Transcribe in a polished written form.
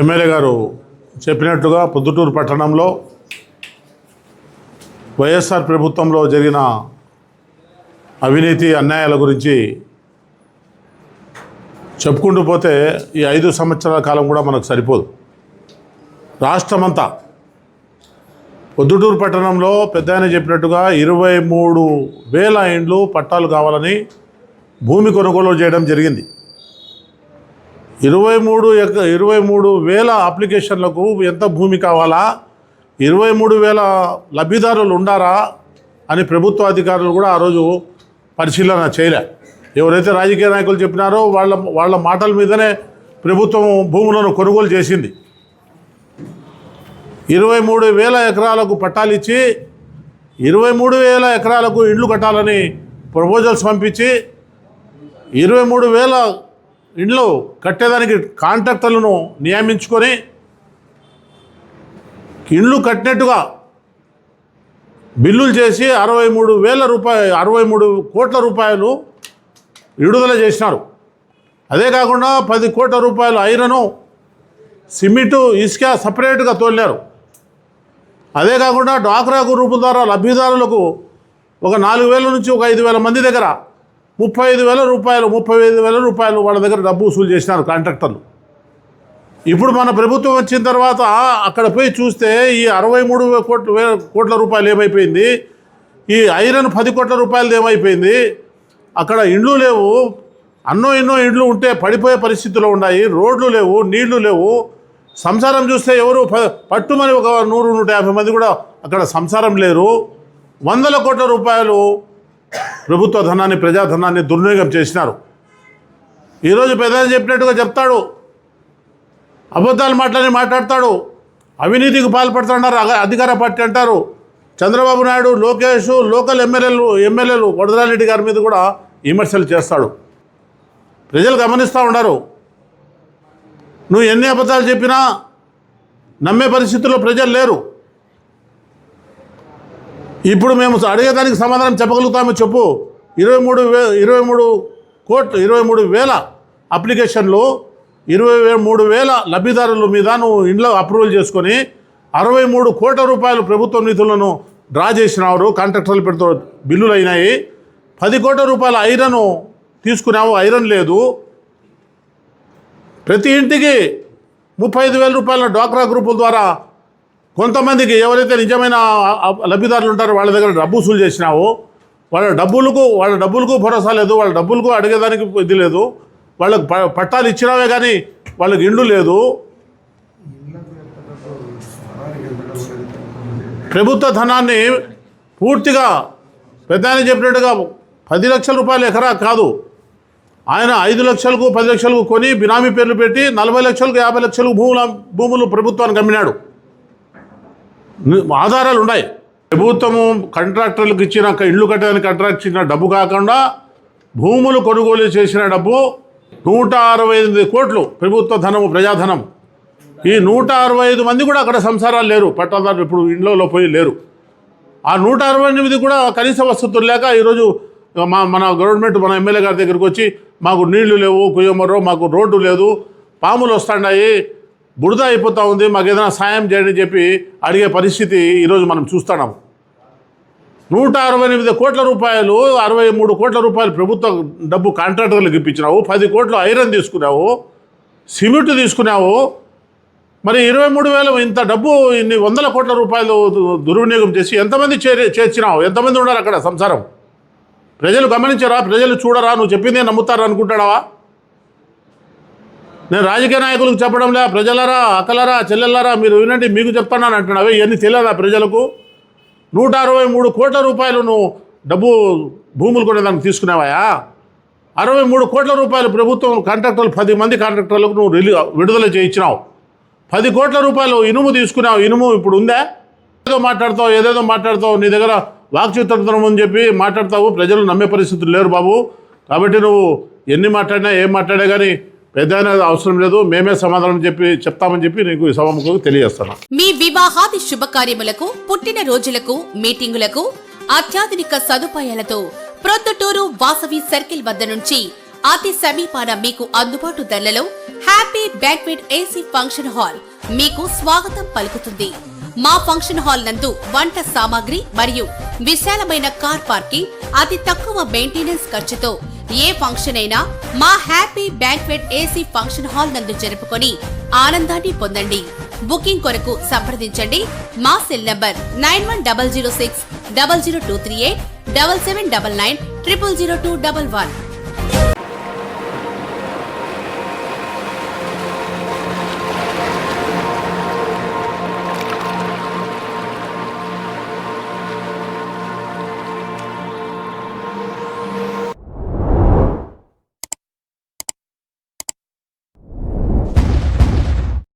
MLA గారు చెప్పినట్టుగా పొద్దుటూరు పట్టణంలో వైఎస్ఆర్ ప్రభుత్వంలో జరిగిన అవినీతి అన్యాయాల గురించి చెప్పుకుంటూ పోతే ఈ 5 సంవత్సరాల కాలం కూడా మనకు సరిపోదు. రాష్ట్రమంతా పొద్దుటూరు పట్టణంలో పెద్ద ఆయన చెప్పినట్టుగా 23,000 ఇండ్లు పట్టాలు కావాలని భూమి కొనుగోలు చేయడం జరిగింది. 23,000 అప్లికేషన్లకు ఎంత భూమి కావాలా, 23,000 లబ్ధిదారులు ఉండారా అని ప్రభుత్వ అధికారులు కూడా ఆ రోజు పరిశీలన చేయలే. ఎవరైతే రాజకీయ నాయకులు చెప్పినారో వాళ్ళ మాటల మీదనే ప్రభుత్వం భూములను కొనుగోలు చేసింది. 23,000 ఎకరాలకు పట్టాలు ఇచ్చి 23,000 ఎకరాలకు ఇండ్లు కట్టాలని ప్రపోజల్స్ పంపించి 23,000 ఇండ్లు కట్టేదానికి కాంట్రాక్టర్లను నియమించుకొని ఇండ్లు కట్టినట్టుగా బిల్లులు చేసి 63 కోట్ల రూపాయలు విడుదల చేసినారు. అదే కాకుండా 10 కోట్ల రూపాయలు ఐరను, సిమెంటు, ఇసుక సపరేట్గా తోలినారు. అదే కాకుండా డ్వాక్రా గ్రూపుల ద్వారా లబ్ధిదారులకు ఒక 4,000 నుంచి ఒక 5,000 మంది దగ్గర 35,000 రూపాయలు వాళ్ళ దగ్గర డబ్బు వసూలు చేసినారు కాంట్రాక్టర్లు. ఇప్పుడు మన ప్రభుత్వం వచ్చిన తర్వాత అక్కడ పోయి చూస్తే ఈ 63 కోట్ల రూపాయలు ఏమైపోయింది, ఈ ఐరన్ 10 కోట్ల రూపాయలది ఏమైపోయింది, అక్కడ ఇండ్లు లేవు. ఎన్నో ఇండ్లు ఉంటే పడిపోయే పరిస్థితుల్లో ఉన్నాయి. రోడ్లు లేవు, నీళ్లు లేవు. సంసారం చూస్తే ఎవరు పట్టుమని ఒక 100-150 మంది కూడా అక్కడ సంసారం లేరు. 100 కోట్ల రూపాయలు ప్రభుత్వ ధనాన్ని, ప్రజాధనాన్ని దుర్వినియోగం చేసినారు. ఈరోజు పెద్దలు చెప్పినట్టుగా చెప్తాడు, అబద్ధాలు మాట్లాడతాడు, అవినీతికి పాల్పడుతున్నారు అధికార పార్టీ అంటారు. చంద్రబాబు నాయుడు, లోకేష్, లోకల్ ఎమ్మెల్యేలు వరదరారెడ్డి గారి మీద కూడా విమర్శలు చేస్తాడు. ప్రజలు గమనిస్తూ ఉన్నారు. నువ్వు ఎన్ని అబద్ధాలు చెప్పినా నమ్మే పరిస్థితుల్లో ప్రజలు లేరు. ఇప్పుడు మేము అడిగేదానికి సమాధానం చెప్పగలుగుతామో చెప్పు. 23,000 అప్లికేషన్లు, 23,000 లబ్ధిదారుల మీద నువ్వు ఇంట్లో అప్రూవల్ చేసుకొని 63 కోట్ల రూపాయలు ప్రభుత్వ నిధులను డ్రా చేసినారు. కాంట్రాక్టర్లు పెడుతూ బిల్లులు అయినాయి. 10 కోట్ల రూపాయల ఐరన్ తీసుకున్నావు, ఐరన్ లేదు. ప్రతి ఇంటికి 35,000 రూపాయల డ్వాక్రా గ్రూపుల ద్వారా కొంతమందికి ఎవరైతే నిజమైన లబ్ధిదారులు ఉంటారో వాళ్ళ దగ్గర డబ్బు వసూలు చేసినావు. వాళ్ళ డబ్బులకు భరోసా లేదు, వాళ్ళ డబ్బులకు అడిగేదానికి ఇది లేదు. వాళ్ళకు పట్టాలు ఇచ్చినావే కానీ వాళ్ళకి ఇండ్లు లేదు. ప్రభుత్వ ధనాన్ని పూర్తిగా పెద్ద ఆయన చెప్పినట్టుగా 10 లక్షల రూపాయలు ఎకరా కాదు, ఆయన 5 లక్షలకు 10 లక్షలకు కొని బినామీ పేర్లు పెట్టి 40 లక్షలకు 50 లక్షలకు భూములు ప్రభుత్వానికి అమ్మినాడు. ఆధారాలు ఉన్నాయి. ప్రభుత్వము కాంట్రాక్టర్లకు ఇచ్చిన ఇళ్ళు కట్టడానికి కాంట్రాక్ట్ ఇచ్చిన డబ్బు కాకుండా భూములు కొనుగోలు చేసిన డబ్బు 168 కోట్లు ప్రభుత్వ ధనము, ప్రజాధనం. ఈ 165 మంది కూడా అక్కడ సంసారాలు లేరు, పట్టాదారులు ఇప్పుడు ఇండ్లలో పోయి లేరు. ఆ 168 కూడా కనీస వసతులు లేక ఈరోజు మన గవర్నమెంట్, మన ఎమ్మెల్యే గారి దగ్గరికి వచ్చి మాకు నీళ్లు లేవు, కుయ్యమర్రో మాకు రోడ్డు లేదు, పాములు వస్తున్నాయి, బురద అయిపోతూ ఉంది, మాకు ఏదైనా సాయం చేయండి చెప్పి అడిగే పరిస్థితి ఈరోజు మనం చూస్తున్నాము. 168 కోట్ల రూపాయలు, 63 కోట్ల రూపాయలు ప్రభుత్వ డబ్బు కాంట్రాక్టర్లకు ఇప్పించినావు, 10 కోట్లు ఐరన్ తీసుకున్నావు, సిమెంట్ తీసుకున్నావు. మరి 23,000 ఇంత డబ్బు, ఇన్ని 100 కోట్ల రూపాయలు దుర్వినియోగం చేసి ఎంతమంది చేర్చినావు? ఎంతమంది ఉన్నారు అక్కడ సంసారం? ప్రజలు గమనించరా? ప్రజలు చూడరా? నువ్వు చెప్పిందే నమ్ముతారా అనుకుంటాడావా? నేను రాజకీయ నాయకులకు చెప్పడంలే, ప్రజలరా, అక్కలరా, చెల్లెళ్ళరా మీరు వినండి, మీకు చెప్తానని అంటున్నావే. ఇవన్నీ తెలియదా ప్రజలకు? 163 కోట్ల రూపాయలు నువ్వు డబ్బు భూములు కొనేదానికి తీసుకునేవాయా? 63 కోట్ల రూపాయలు ప్రభుత్వం కాంట్రాక్టర్లు 10 మంది కాంట్రాక్టర్లకు నువ్వు విడుదల చేయించినావు. 10 కోట్ల రూపాయలు ఇనుము తీసుకున్నావు. ఇనుము ఇప్పుడు ఉందా? ఏదేదో మాట్లాడతావు, నీ దగ్గర వాక్చిత్రం అని చెప్పి మాట్లాడతావు. ప్రజలు నమ్మే పరిస్థితులు లేరు బాబు. కాబట్టి నువ్వు ఎన్ని మాట్లాడినా ఏం మాట్లాడా కానీ పెద్ద అవసరం లేదు, మేమే సమాధానం చెప్తామని చెప్పి నీకు ఈ సభకు తెలియజేస్తాను. మీ వివాహాది శుభకార్యములకు, పుట్టిన రోజులకు, మీటింగులకు అత్యాధునిక సదుపాయాలతో ప్రొద్దుటూరు వాసవి సర్కిల్ వద్ద నుంచి అతి సమీపాన మీకు అందుబాటు ధరలలో happy banquet AC function hall మీకు స్వాగతం పలుకుతుంది. మా ఫంక్షన్ హాల్ నందు వంట సామాగ్రి మరియు విశాలమైన కార్ పార్కింగ్, అతి తక్కువ మెయింటెనెన్స్ ఖర్చుతో ఏ ఫంక్షన్ అయినా మా happy banquet AC function hall నందు జరుపుకొని ఆనందాన్ని పొందండి. బుకింగ్ కొరకు సంప్రదించండి. మా సెల్ నంబర్ 9100600238 7799 000211.